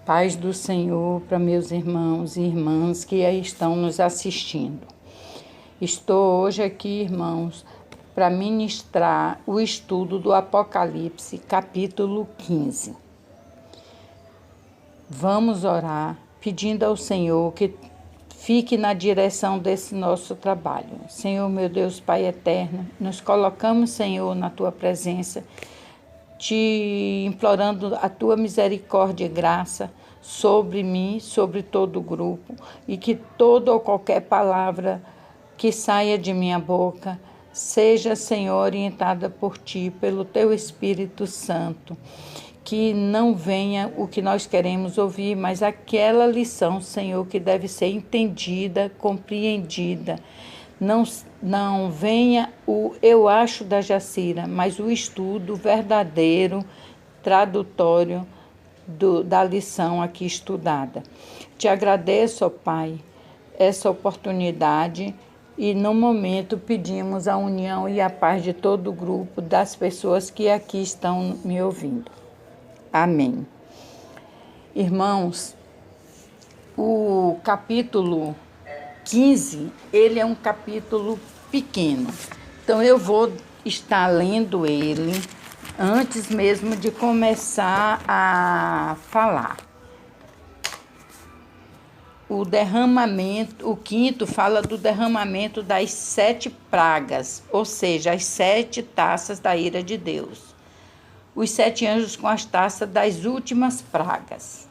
Paz do Senhor para meus irmãos e irmãs que aí estão nos assistindo. Estou hoje aqui, irmãos, para ministrar o estudo do Apocalipse, capítulo 15. Vamos orar, pedindo ao Senhor que fique na direção desse nosso trabalho. Senhor, meu Deus, Pai eterno, nos colocamos, Senhor, na Tua presença, te implorando a Tua misericórdia e graça sobre mim, sobre todo o grupo, e que toda ou qualquer palavra que saia de minha boca seja, Senhor, orientada por Ti, pelo Teu Espírito Santo, que não venha o que nós queremos ouvir, mas aquela lição, Senhor, que deve ser entendida, compreendida. Não venha o eu acho da Jacira, mas o estudo verdadeiro, tradutório da lição aqui estudada. Te agradeço, ó Pai, essa oportunidade e no momento pedimos a união e a paz de todo o grupo, das pessoas que aqui estão me ouvindo. Amém. Irmãos, o capítulo 15, ele é um capítulo pequeno. Então, eu vou estar lendo ele antes mesmo de começar a falar. O derramamento, o quinto fala do derramamento das 7 pragas, ou seja, as 7 taças da ira de Deus. Os 7 anjos com as taças das últimas pragas.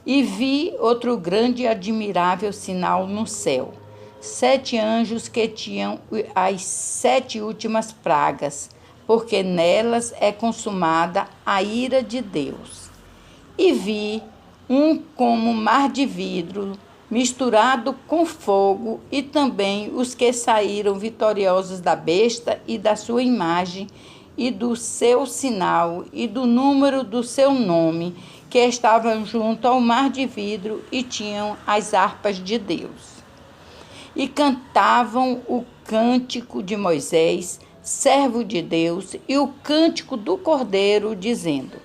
E vi outro grande e admirável sinal no céu. 7 anjos que tinham as 7 últimas pragas, porque nelas é consumada a ira de Deus. E vi um como mar de vidro, misturado com fogo, e também os que saíram vitoriosos da besta e da sua imagem, e do seu sinal, e do número do seu nome, que estavam junto ao mar de vidro e tinham as harpas de Deus. E cantavam o cântico de Moisés, servo de Deus, e o cântico do Cordeiro, dizendo: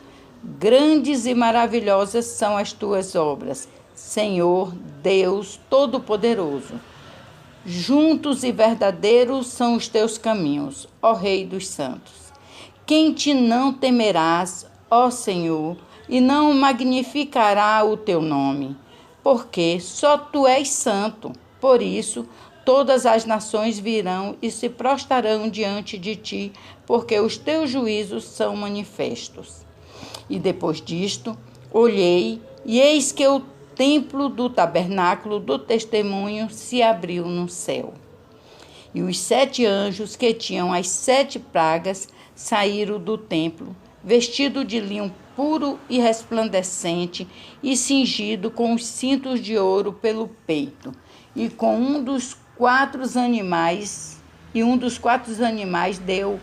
Grandes e maravilhosas são as tuas obras, Senhor Deus Todo-Poderoso. Juntos e verdadeiros são os teus caminhos, ó Rei dos Santos. Quem te não temerás, ó Senhor, e não magnificará o teu nome, porque só tu és santo. Por isso, todas as nações virão e se prostrarão diante de ti, porque os teus juízos são manifestos. E depois disto, olhei, e eis que o templo do tabernáculo do testemunho se abriu no céu. E os 7 anjos que tinham as 7 pragas saíram do templo, vestido de linho puro e resplandecente, e cingido com os cintos de ouro pelo peito, e com um dos 4 animais deu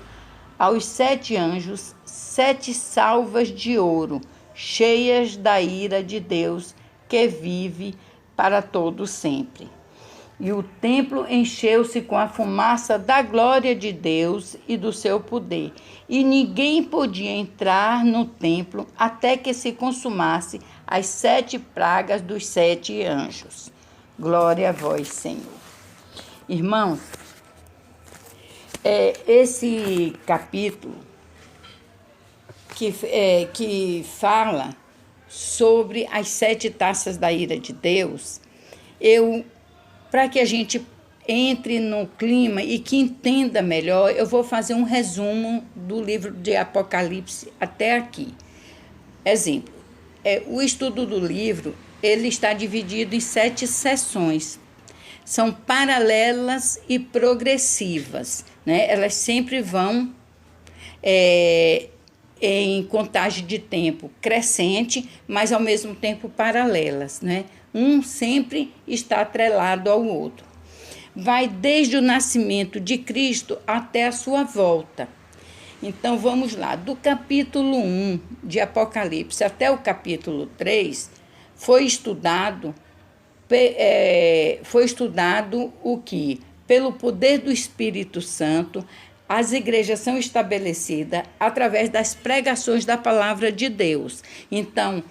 aos 7 anjos 7 salvas de ouro, cheias da ira de Deus, que vive para todo sempre. E o templo encheu-se com a fumaça da glória de Deus e do seu poder. E ninguém podia entrar no templo até que se consumasse as 7 pragas dos 7 anjos. Glória a vós, Senhor. Irmãos, esse capítulo que fala sobre as 7 taças da ira de Deus, para que a gente entre no clima e que entenda melhor, eu vou fazer um resumo do livro de Apocalipse até aqui. Exemplo, o estudo do livro, ele está dividido em 7 sessões. São paralelas e progressivas, né? Elas sempre vão em contagem de tempo crescente, mas ao mesmo tempo paralelas, né? Um sempre está atrelado ao outro. Vai desde o nascimento de Cristo até a sua volta. Então, vamos lá. Do capítulo 1 de Apocalipse até o capítulo 3, foi estudado o que, pelo poder do Espírito Santo, as igrejas são estabelecidas através das pregações da palavra de Deus. Então,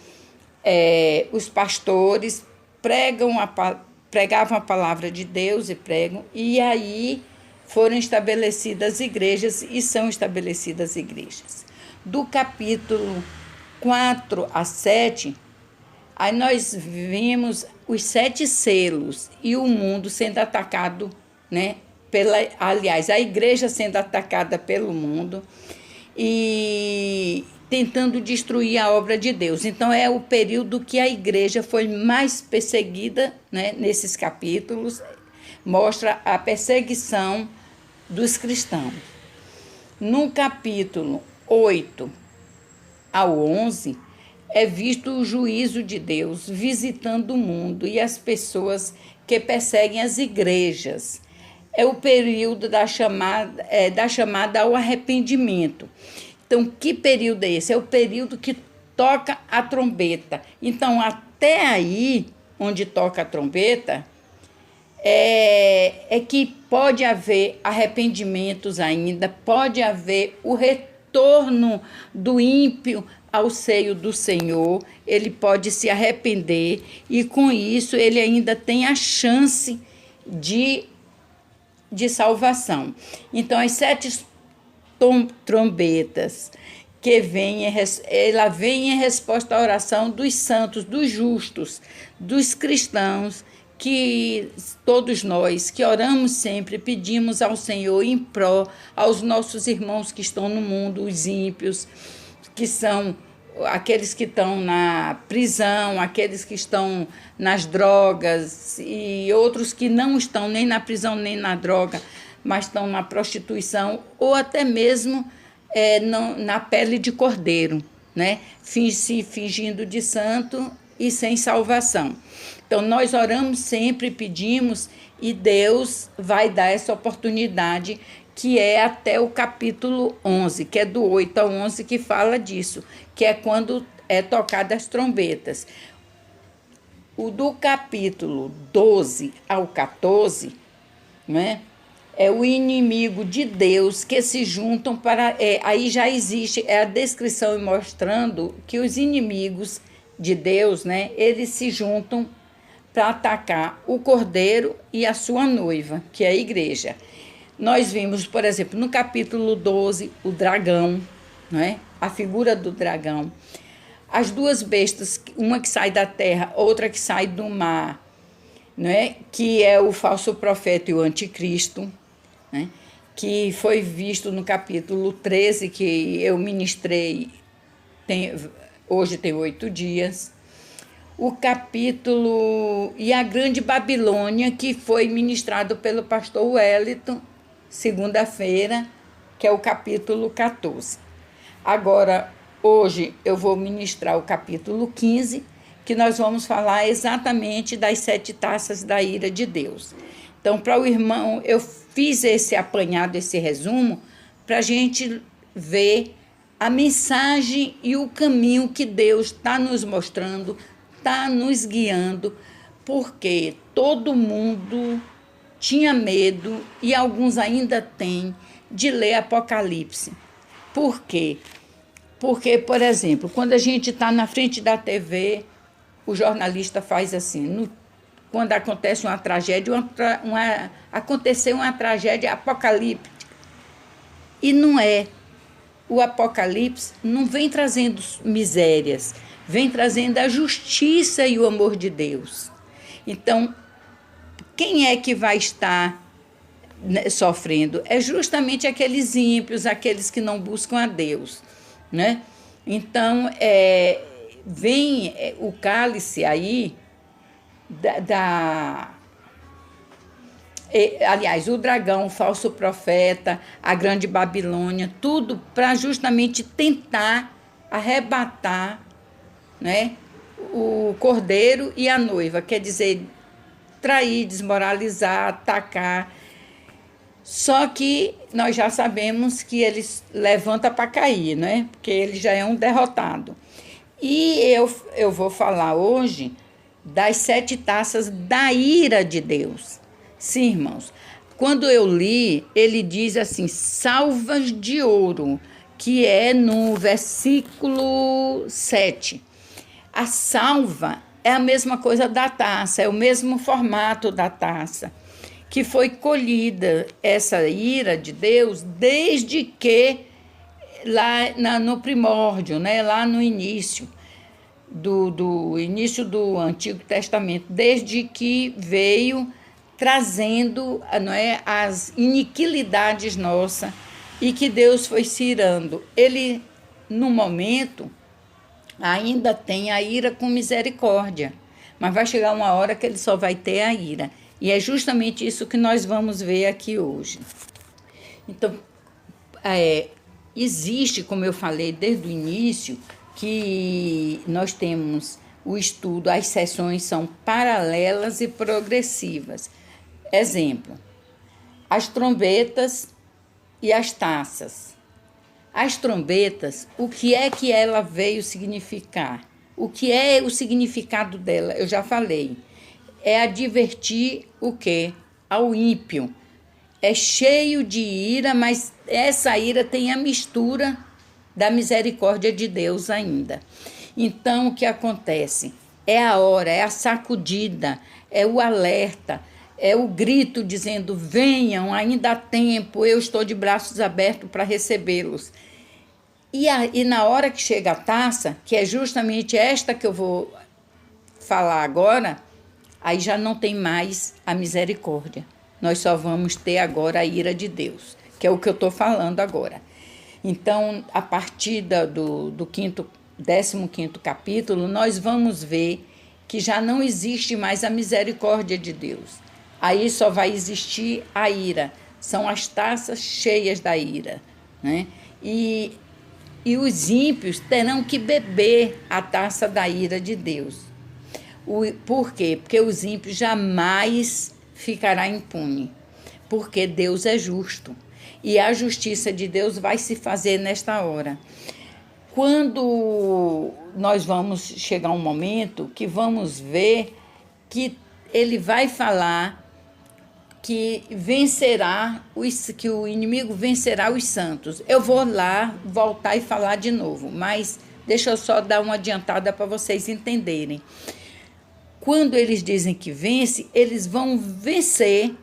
os pastores pregavam a palavra de Deus e pregam, e aí foram estabelecidas igrejas e são estabelecidas igrejas. Do capítulo 4 a 7, aí nós vimos os 7 selos e o mundo sendo atacado, né? Aliás, a igreja sendo atacada pelo mundo e tentando destruir a obra de Deus. Então, é o período que a igreja foi mais perseguida, né? Nesses capítulos, mostra a perseguição dos cristãos. No capítulo 8 ao 11, é visto o juízo de Deus visitando o mundo e as pessoas que perseguem as igrejas. É o período da chamada ao arrependimento. Então, que período é esse? É o período que toca a trombeta. Então, até aí, onde toca a trombeta, é que pode haver arrependimentos ainda, pode haver o retorno do ímpio ao seio do Senhor, ele pode se arrepender e, com isso, ele ainda tem a chance de salvação. Então, as 7 trombetas que ela vem em resposta à oração dos santos, dos justos, dos cristãos, que todos nós que oramos sempre, pedimos ao Senhor em pró aos nossos irmãos que estão no mundo, os ímpios, que são aqueles que estão na prisão, aqueles que estão nas drogas e outros que não estão nem na prisão nem na droga, mas estão na prostituição ou até mesmo na pele de cordeiro, né? Se fingindo de santo e sem salvação. Então, nós oramos sempre, pedimos, e Deus vai dar essa oportunidade, que é até o capítulo 11, que é do 8 ao 11, que fala disso, que é quando é tocada as trombetas. O do capítulo 12 ao 14, né, é o inimigo de Deus que se juntam para... aí já existe a descrição mostrando que os inimigos de Deus, né, eles se juntam para atacar o cordeiro e a sua noiva, que é a igreja. Nós vimos, por exemplo, no capítulo 12, o dragão, né? A figura do dragão. As 2 bestas, uma que sai da terra, outra que sai do mar, né? Que é o falso profeta e o anticristo, né? Que foi visto no capítulo 13, que eu ministrei, hoje tem 8 dias. O capítulo e a Grande Babilônia, que foi ministrado pelo pastor Wellington, segunda-feira, que é o capítulo 14. Agora, hoje eu vou ministrar o capítulo 15, que nós vamos falar exatamente das 7 taças da ira de Deus. Então, para o irmão, eu fiz esse apanhado, esse resumo, para a gente ver a mensagem e o caminho que Deus está nos mostrando, está nos guiando, porque todo mundo tinha medo, e alguns ainda têm, de ler Apocalipse. Por quê? Porque, por exemplo, quando a gente está na frente da TV, o jornalista faz assim, quando acontece uma tragédia, aconteceu uma tragédia apocalíptica. E não é. O Apocalipse não vem trazendo misérias, vem trazendo a justiça e o amor de Deus. Então, quem é que vai estar, né, sofrendo? É justamente aqueles ímpios, aqueles que não buscam a Deus, né? Então, vem o cálice aí aliás, o dragão, o falso profeta, a Grande Babilônia, tudo para justamente tentar arrebatar, né, o cordeiro e a noiva, quer dizer, trair, desmoralizar, atacar. Só que nós já sabemos que ele levanta para cair, né? Porque ele já é um derrotado. E eu vou falar hoje das 7 taças da ira de Deus. Sim, irmãos, quando eu li, ele diz assim, salvas de ouro, que é no versículo 7. A salva é a mesma coisa da taça, é o mesmo formato da taça, que foi colhida essa ira de Deus desde que lá no primórdio, né, lá no início do início do Antigo Testamento, desde que veio trazendo, não é, as iniquidades nossas e que Deus foi se irando. Ele, no momento, ainda tem a ira com misericórdia, mas vai chegar uma hora que ele só vai ter a ira. E é justamente isso que nós vamos ver aqui hoje. Então, existe, como eu falei desde o início, que nós temos o estudo, as sessões são paralelas e progressivas. Exemplo, as trombetas e as taças. As trombetas, o que é que ela veio significar? O que é o significado dela? Eu já falei. É advertir o quê? Ao ímpio. É cheio de ira, mas essa ira tem a mistura da misericórdia de Deus ainda. Então, o que acontece? É a hora, é a sacudida, é o alerta, é o grito dizendo: venham, ainda há tempo, eu estou de braços abertos para recebê-los. E na hora que chega a taça, que é justamente esta que eu vou falar agora, aí já não tem mais a misericórdia. Nós só vamos ter agora a ira de Deus, que é o que eu estou falando agora. Então, a partir do 15º capítulo, nós vamos ver que já não existe mais a misericórdia de Deus. Aí só vai existir a ira. São as taças cheias da ira, né? E os ímpios terão que beber a taça da ira de Deus. Por quê? Porque os ímpios jamais ficará impune. Porque Deus é justo. E a justiça de Deus vai se fazer nesta hora. Quando nós vamos chegar um momento que vamos ver que ele vai falar que que o inimigo vencerá os santos. Eu vou lá voltar e falar de novo, mas deixa eu só dar uma adiantada para vocês entenderem. Quando eles dizem que vence, eles vão vencer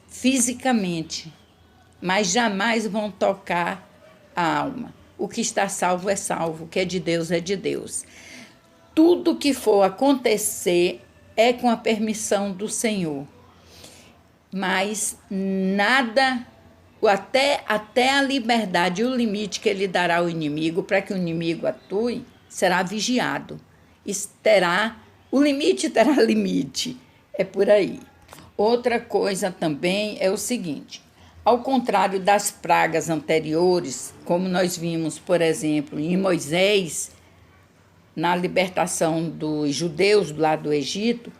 fisicamente, mas jamais vão tocar a alma. O que está salvo é salvo, o que é de Deus é de Deus. Tudo que for acontecer é com a permissão do Senhor. Mas nada, até a liberdade e o limite que ele dará ao inimigo para que o inimigo atue, será vigiado. O limite terá limite. É por aí. Outra coisa também é o seguinte: ao contrário das pragas anteriores, como nós vimos, por exemplo, em Moisés, na libertação dos judeus lá do Egito,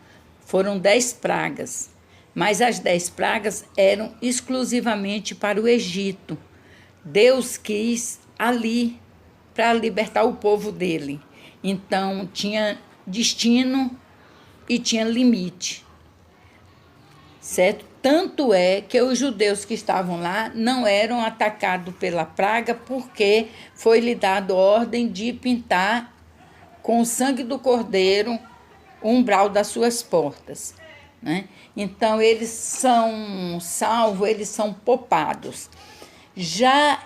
foram 10 pragas. Mas as 10 pragas eram exclusivamente para o Egito. Deus quis ali para libertar o povo dele. Então, tinha destino e tinha limite. Certo? Tanto é que os judeus que estavam lá não eram atacados pela praga porque foi-lhe dado ordem de pintar com o sangue do cordeiro o umbral das suas portas, né? Então, eles são salvos, eles são poupados. Já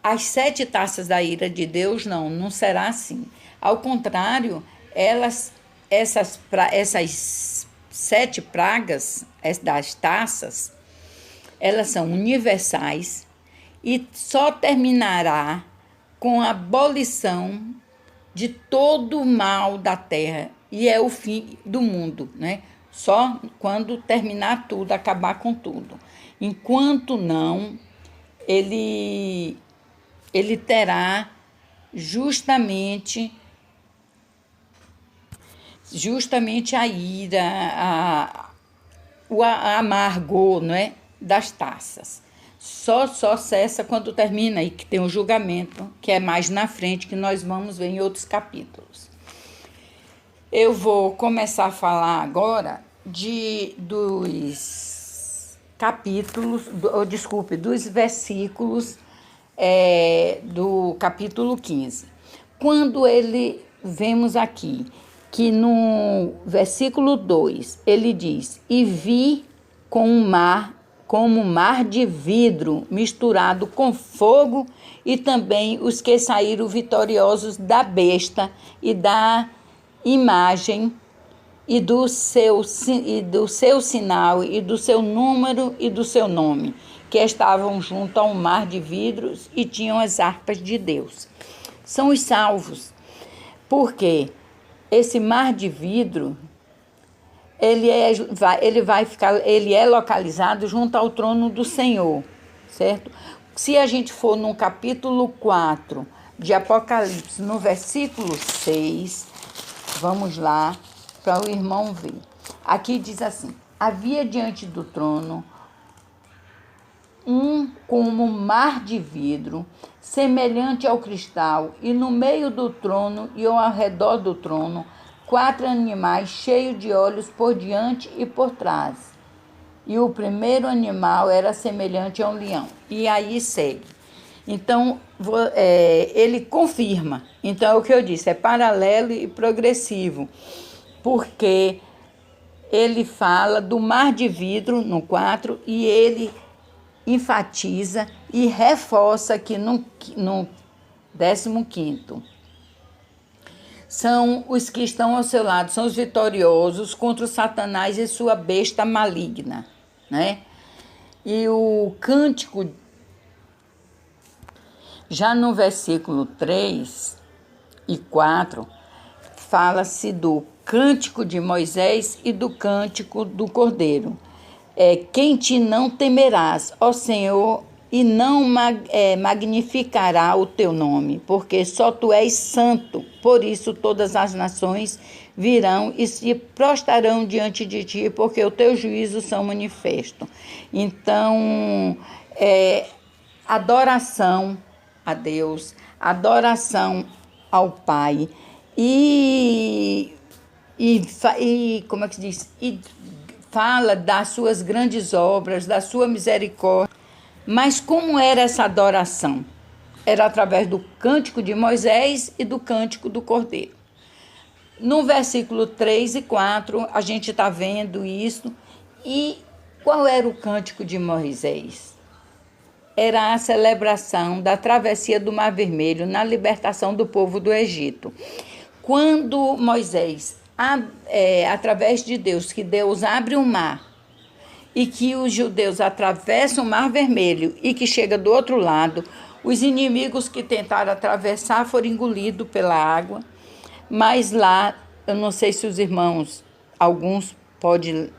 as 7 taças da ira de Deus, não será assim. Ao contrário, essas 7 pragas das taças, elas são universais e só terminará com a abolição de todo o mal da terra, e é o fim do mundo, né? Só quando terminar tudo, acabar com tudo. Enquanto não, ele terá justamente a ira, o amargor, né, das taças. Só cessa quando termina e que tem o julgamento, que é mais na frente, que nós vamos ver em outros capítulos. Eu vou começar a falar agora dos capítulos, dos versículos do capítulo 15. Quando ele vemos aqui que no versículo 2 ele diz: e vi com um mar, como um mar de vidro misturado com fogo, e também os que saíram vitoriosos da besta e da imagem e do seu sinal e do seu número e do seu nome, que estavam junto ao mar de vidros e tinham as harpas de Deus. São os salvos, porque esse mar de vidro ele é localizado junto ao trono do Senhor, certo? Se a gente for no capítulo 4 de Apocalipse, no versículo 6, vamos lá para o irmão ver. Aqui diz assim: havia diante do trono como um mar de vidro, semelhante ao cristal, e no meio do trono e ao redor do trono, 4 animais cheios de olhos por diante e por trás. E o primeiro animal era semelhante a um leão. E aí segue. Então, ele confirma. Então, é o que eu disse, é paralelo e progressivo, porque ele fala do mar de vidro no 4 e ele enfatiza e reforça aqui no 15º. São os que estão ao seu lado, são os vitoriosos contra o Satanás e sua besta maligna, né? E o cântico, já no versículo 3 e 4, fala-se do cântico de Moisés e do cântico do Cordeiro. Quem te não temerás, ó Senhor, e não magnificará o teu nome, porque só tu és santo. Por isso todas as nações virão e se prostrarão diante de ti, porque os teus juízos são manifestos. Então, adoração a Deus, adoração ao Pai e como é que se diz? E fala das suas grandes obras, da sua misericórdia. Mas como era essa adoração? Era através do cântico de Moisés e do cântico do Cordeiro. No versículo 3 e 4, a gente está vendo isso. E qual era o cântico de Moisés? Era a celebração da travessia do Mar Vermelho na libertação do povo do Egito. Quando Moisés, através de Deus, que Deus abre o mar, e que os judeus atravessam o Mar Vermelho e que chega do outro lado, os inimigos que tentaram atravessar foram engolidos pela água, mas lá, eu não sei se os irmãos, alguns podem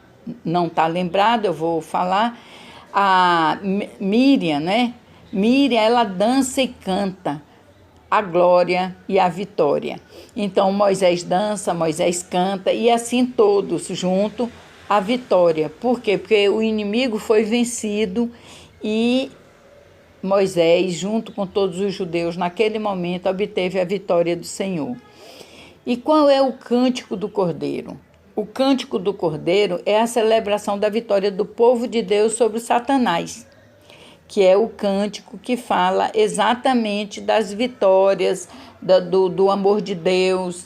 não estar lembrados, eu vou falar, a Miriam, né? Miriam, ela dança e canta a glória e a vitória. Então, Moisés dança, Moisés canta, e assim todos juntos, a vitória. Por quê? Porque o inimigo foi vencido e Moisés, junto com todos os judeus, naquele momento, obteve a vitória do Senhor. E qual é o cântico do Cordeiro? O cântico do Cordeiro é a celebração da vitória do povo de Deus sobre Satanás, que é o cântico que fala exatamente das vitórias, do amor de Deus,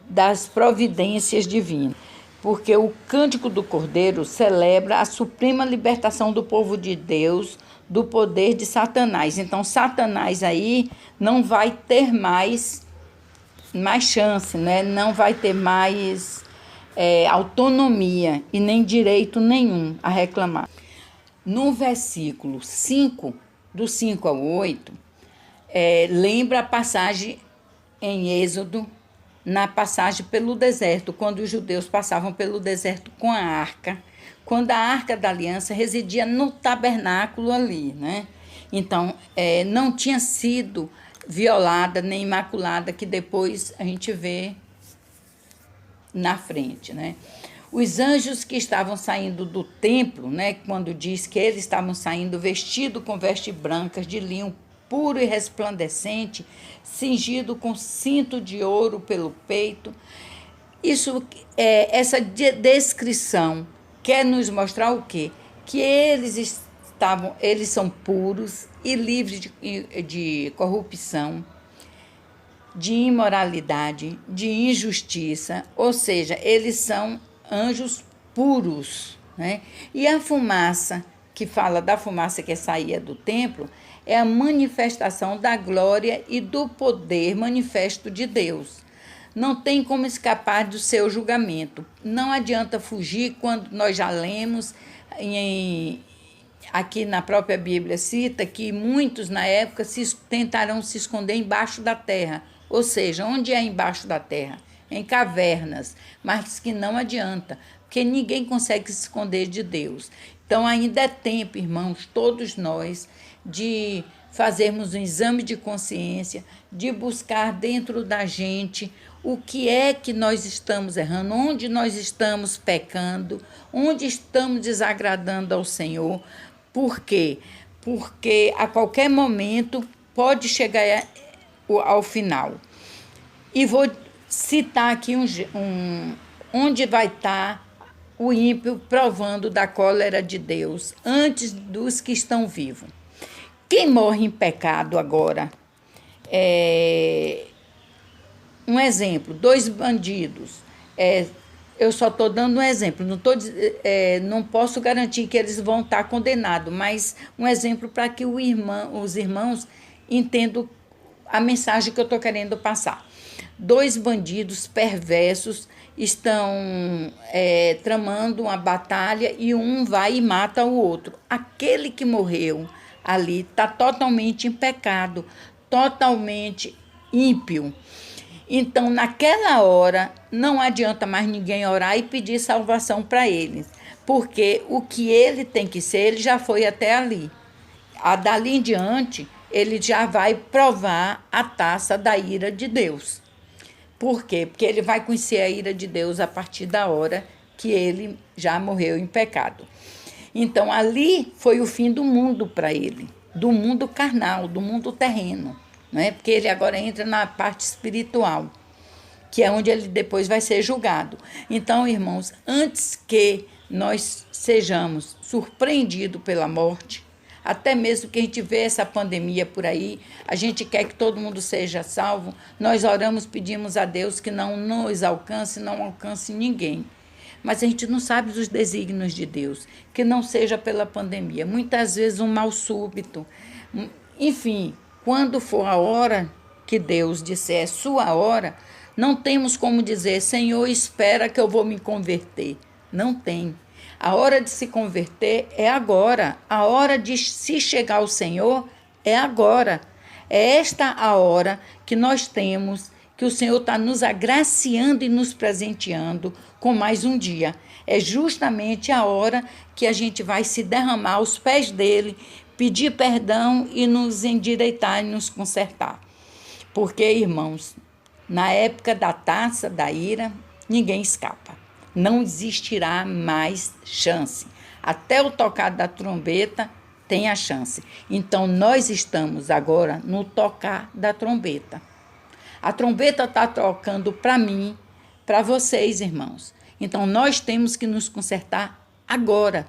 das providências divinas, porque o cântico do Cordeiro celebra a suprema libertação do povo de Deus do poder de Satanás. Então, Satanás aí não vai ter mais chance, né? Não vai ter mais autonomia e nem direito nenhum a reclamar. No versículo 5, do 5 ao 8, lembra a passagem em Êxodo, na passagem pelo deserto, quando os judeus passavam pelo deserto com a arca, quando a arca da aliança residia no tabernáculo ali, né? Então, não tinha sido violada nem imaculada, que depois a gente vê na frente, né? Os anjos que estavam saindo do templo, né, quando diz que eles estavam saindo vestidos com vestes brancas de linho puro e resplandecente, cingido com cinto de ouro pelo peito. Essa descrição quer nos mostrar o quê? Que eles são puros e livres de corrupção. de imoralidade, de injustiça, ou seja, eles são anjos puros, né? E a fumaça, que fala da fumaça que saía do templo, é a manifestação da glória e do poder manifesto de Deus. Não tem como escapar do seu julgamento. Não adianta fugir quando nós já lemos aqui na própria Bíblia cita que muitos na época tentarão se esconder embaixo da terra. Ou seja, onde é embaixo da terra? Em cavernas, mas que não adianta, porque ninguém consegue se esconder de Deus. Então ainda é tempo, irmãos, todos nós, de fazermos um exame de consciência, de buscar dentro da gente o que é que nós estamos errando, onde nós estamos pecando, onde estamos desagradando ao Senhor. Por quê? Porque a qualquer momento pode chegar ao final. E vou citar aqui onde vai estar o ímpio provando da cólera de Deus antes dos que estão vivos. Quem morre em pecado agora um exemplo, 2 bandidos. Eu só estou dando um exemplo, não posso garantir que eles vão estar condenados, mas um exemplo para que os irmãos entendam a mensagem que eu estou querendo passar. 2 bandidos perversos estão tramando uma batalha e um vai e mata o outro. Aquele que morreu ali está totalmente em pecado, totalmente ímpio. Então, naquela hora, não adianta mais ninguém orar e pedir salvação para eles, porque o que ele tem que ser, ele já foi até ali. Dali em diante, ele já vai provar a taça da ira de Deus. Por quê? Porque ele vai conhecer a ira de Deus a partir da hora que ele já morreu em pecado. Então, ali foi o fim do mundo para ele, do mundo carnal, do mundo terreno. Não é? Porque ele agora entra na parte espiritual, que é onde ele depois vai ser julgado. Então, irmãos, antes que nós sejamos surpreendidos pela morte, até mesmo que a gente vê essa pandemia por aí, a gente quer que todo mundo seja salvo, nós oramos, pedimos a Deus que não nos alcance, não alcance ninguém. Mas a gente não sabe dos desígnios de Deus, que não seja pela pandemia. Muitas vezes um mal súbito, enfim. Quando for a hora que Deus disser é sua hora, não temos como dizer, Senhor, espera que eu vou me converter. Não tem. A hora de se converter é agora. A hora de se chegar ao Senhor é agora. É esta a hora que nós temos, que o Senhor está nos agraciando e nos presenteando com mais um dia. É justamente a hora que a gente vai se derramar aos pés dele, pedir perdão e nos endireitar e nos consertar. Porque, irmãos, na época da taça da ira, ninguém escapa. Não existirá mais chance. Até o tocar da trombeta tem a chance. Então, nós estamos agora no tocar da trombeta. A trombeta está tocando para mim, para vocês, irmãos. Então, nós temos que nos consertar agora.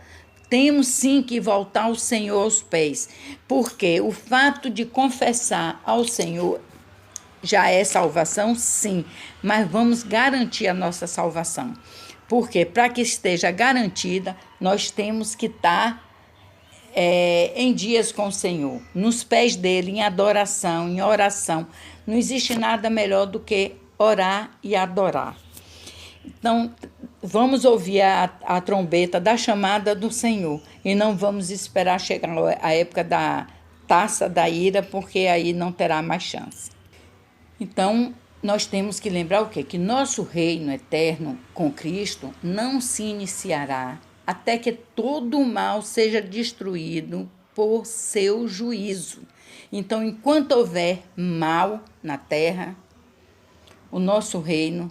Temos sim que voltar ao Senhor aos pés, porque o fato de confessar ao Senhor já é salvação, sim, mas vamos garantir a nossa salvação. Porque para que esteja garantida, nós temos que estar em dias com o Senhor, nos pés dele, em adoração, em oração. Não existe nada melhor do que orar e adorar. Então, vamos ouvir a trombeta da chamada do Senhor e não vamos esperar chegar a época da taça da ira, porque aí não terá mais chance. Então, nós temos que lembrar o quê? Que nosso reino eterno com Cristo não se iniciará até que todo o mal seja destruído por seu juízo. Então, enquanto houver mal na terra, o nosso reino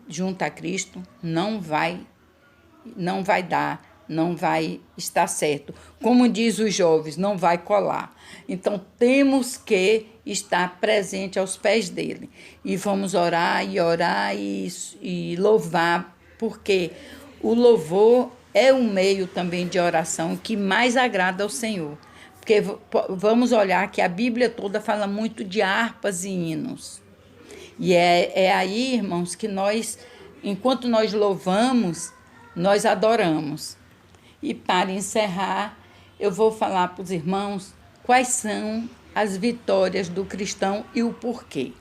junto a Cristo não vai estar certo. Como diz os jovens, não vai colar. Então, temos que estar presente aos pés dele. E vamos orar e louvar, porque o louvor é um meio também de oração que mais agrada ao Senhor. Porque vamos olhar que a Bíblia toda fala muito de harpas e hinos. E é aí, irmãos, que nós, enquanto nós louvamos, nós adoramos. E para encerrar, eu vou falar para os irmãos quais são as vitórias do cristão e o porquê.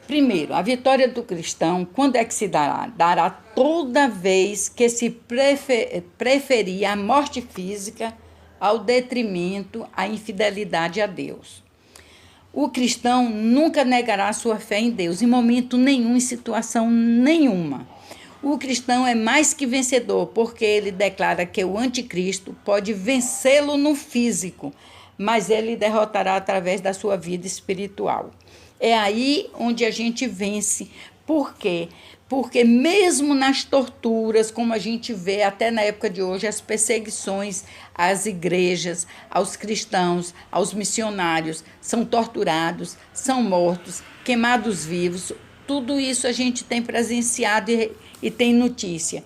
Primeiro, a vitória do cristão, quando é que se dará? Dará toda vez que se preferir a morte física ao detrimento, à infidelidade a Deus. O cristão nunca negará sua fé em Deus, em momento nenhum, em situação nenhuma. O cristão é mais que vencedor, porque ele declara que o anticristo pode vencê-lo no físico, mas ele derrotará através da sua vida espiritual. É aí onde a gente vence. Por quê? Porque mesmo nas torturas, como a gente vê até na época de hoje, as perseguições às igrejas, aos cristãos, aos missionários, são torturados, são mortos, queimados vivos. Tudo isso a gente tem presenciado e tem notícia.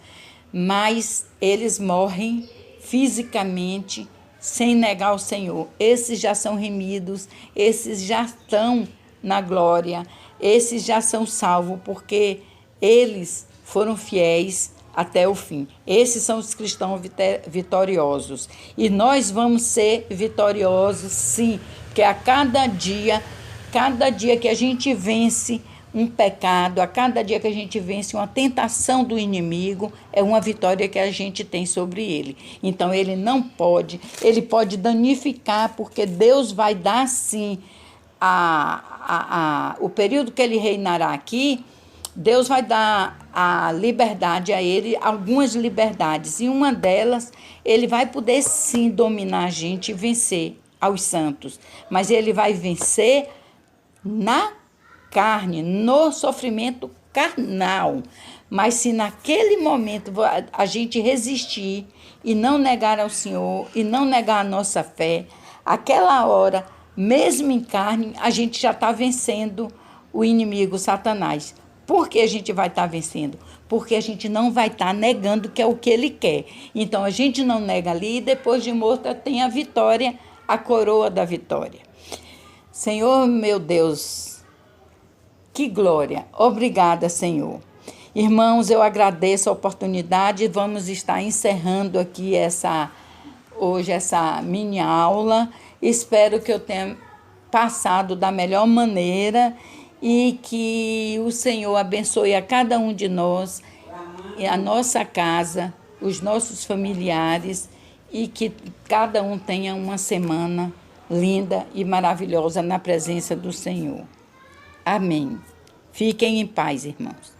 Mas eles morrem fisicamente sem negar o Senhor. Esses já são remidos, esses já estão na glória, esses já são salvos, porque eles foram fiéis até o fim. Esses são os cristãos vitoriosos. E nós vamos ser vitoriosos, sim, porque a cada dia que a gente vence um pecado, a cada dia que a gente vence uma tentação do inimigo, é uma vitória que a gente tem sobre ele. Então, ele ele pode danificar, porque Deus vai dar, sim, o período que ele reinará aqui, Deus vai dar a liberdade a ele, algumas liberdades, e uma delas, ele vai poder sim dominar a gente e vencer aos santos, mas ele vai vencer na carne, no sofrimento carnal. Mas se naquele momento a gente resistir e não negar ao Senhor, e não negar a nossa fé, aquela hora, mesmo em carne, a gente já está vencendo o inimigo, Satanás. Por que a gente vai estar vencendo? Porque a gente não vai estar negando que é o que ele quer. Então, a gente não nega ali e depois de morta tem a vitória, a coroa da vitória. Senhor, meu Deus, que glória. Obrigada, Senhor. Irmãos, eu agradeço a oportunidade. Vamos estar encerrando aqui hoje essa mini aula. Espero que eu tenha passado da melhor maneira e que o Senhor abençoe a cada um de nós, a nossa casa, os nossos familiares, e que cada um tenha uma semana linda e maravilhosa na presença do Senhor. Amém. Fiquem em paz, irmãos.